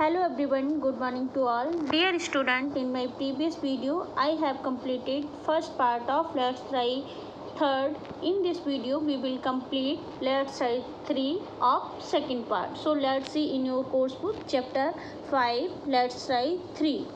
Hello everyone, good morning to all. Dear student, in my previous video, I have completed first part of Let's Try third. In this video, we will complete Let's Try 3 of second part. So let's see in your course book, chapter 5, Let's Try 3.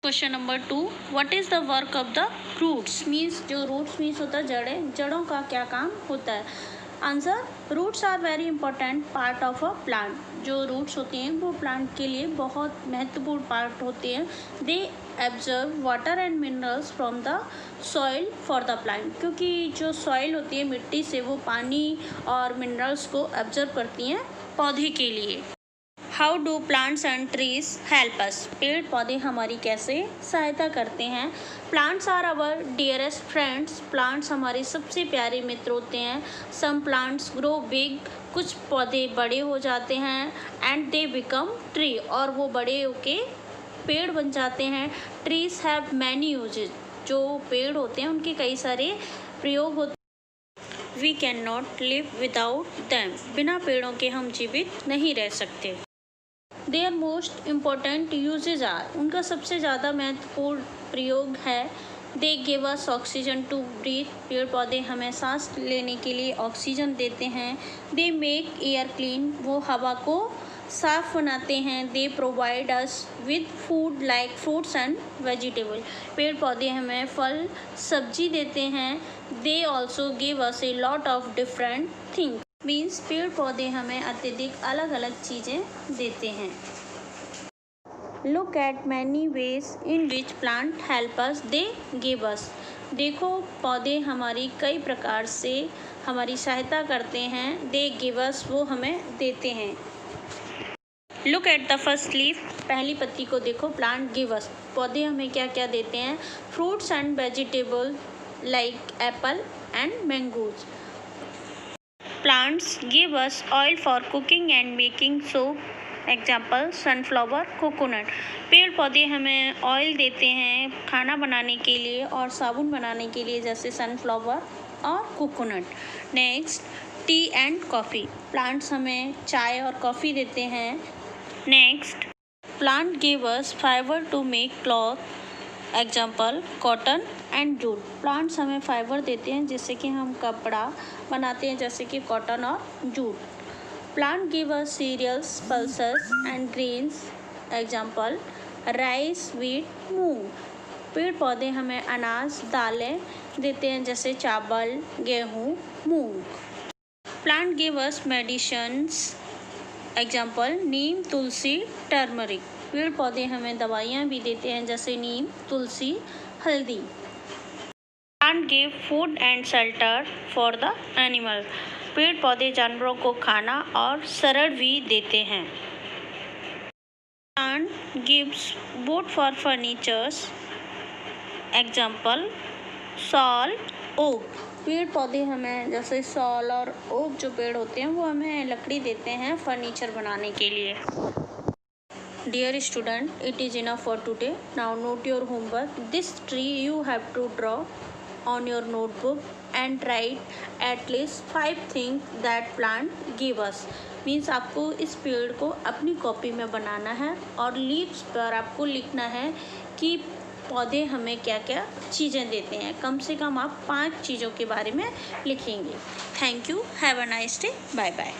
Question number 2. What is the work of the roots? Means जो roots means होता है जड़ें, जड़ों का क्या काम होता है? Answer, roots are very important part of a plant. जो रूट्स होते हैं वो प्लांट के लिए बहुत महत्वपूर्ण पार्ट होते हैं. They absorb water and minerals from the soil for the plant. क्योंकि जो सॉइल होती है मिट्टी से वो पानी और मिनरल्स को एब्जर्व करती हैं पौधे के लिए. How do plants and trees help us? पेड़ पौधे हमारी कैसे सहायता करते हैं? Plants are our dearest friends. Plants हमारे सबसे प्यारे मित्र होते हैं. Some plants grow big. कुछ पौधे बड़े हो जाते हैं. And they become tree. और वो बड़े होके पेड़ बन जाते हैं. Trees have many uses. जो पेड़ होते हैं उनके कई सारे प्रयोग होते हैं. We can not live without them. बिना पेड़ों के हम जीवित नहीं रह सकते. Their most important uses are. उनका सबसे ज़्यादा महत्वपूर्ण प्रयोग है. They give us oxygen to breathe. पेड़ पौधे हमें सांस लेने के लिए ऑक्सीजन देते हैं. They make air clean. वो हवा को साफ बनाते हैं. They provide us with food like fruits and vegetable. पेड़ पौधे हमें फल सब्जी देते हैं. They also give us a lot of different things. Means पेड़ पौधे हमें अत्यधिक अलग अलग चीज़ें देते हैं. Look at many ways in which plant help us. They give अस. देखो पौधे हमारी कई प्रकार से हमारी सहायता करते हैं. दे गिव अस. वो हमें देते हैं. Look at the first leaf. पहली पत्ती को देखो. प्लांट गिव अस. पौधे हमें क्या क्या देते हैं? Fruits and vegetable like Apple and mangoes. Plants give us oil for cooking and making soap. Example sunflower, coconut. पेड़ पौधे हमें ऑयल देते हैं खाना बनाने के लिए और साबुन बनाने के लिए, जैसे सनफ्लावर और coconut. Next, tea and coffee. Plants हमें चाय और कॉफ़ी देते हैं. Next, plant give us fibre to make cloth. Example cotton and jute. Plants हमें फाइबर देते हैं जिससे कि हम कपड़ा बनाते हैं, जैसे कि कॉटन और jute. Plant give us cereals, pulses and grains. Example rice, wheat, मूंग. पेड़ पौधे हमें अनाज, दालें देते हैं, जैसे चावल, गेहूँ, मूंग. Plant give us medicines. Example neem, tulsi, turmeric. पेड़ पौधे हमें दवाइयाँ भी देते हैं, जैसे नीम, तुलसी, हल्दी. Plant give food and shelter for the animal. पेड़ पौधे जानवरों को खाना और शरण भी देते हैं. Plant gives wood for furnitures. Example sal, oak. पेड़ पौधे हमें जैसे सॉल और ओक जो पेड़ होते हैं वो हमें लकड़ी देते हैं फर्नीचर बनाने के लिए. Dear student, it is enough for today. Now note your homework. This tree you have to draw on your notebook and write at least 5 things that plant give us. Means आपको इस पेड़ को अपनी copy में बनाना है और leaves पर आपको लिखना है कि पौधे हमें क्या क्या चीज़ें देते हैं. कम से कम आप 5 चीज़ों के बारे में लिखेंगे. Thank you. Have a nice day. Bye bye.